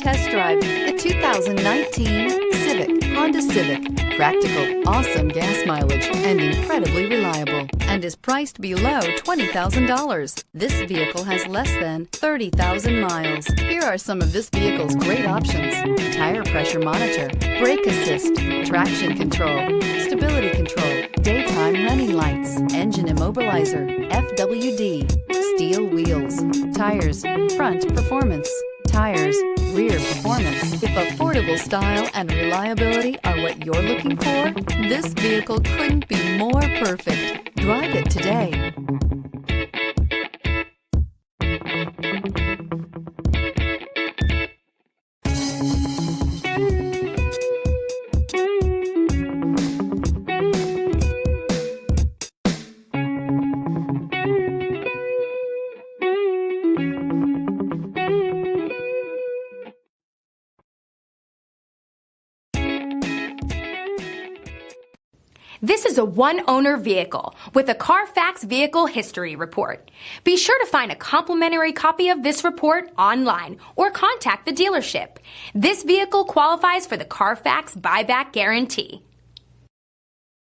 test drive the 2019 Civic, Honda Civic. Practical, awesome gas mileage, and incredibly reliable, and is priced below $20,000. This vehicle has less than 30,000 miles. Here are some of this vehicle's great options: tire pressure monitor, brake assist, traction control, stability control, daytime running lights, engine immobilizer, FWD, steel wheels, tires, front performance, tires, rear performance. If affordable style and reliability are what you're looking for, this vehicle couldn't be more perfect. Drive it today. This is a one-owner vehicle with a Carfax Vehicle History Report. Be sure to find a complimentary copy of this report online or contact the dealership. This vehicle qualifies for the Carfax Buyback Guarantee.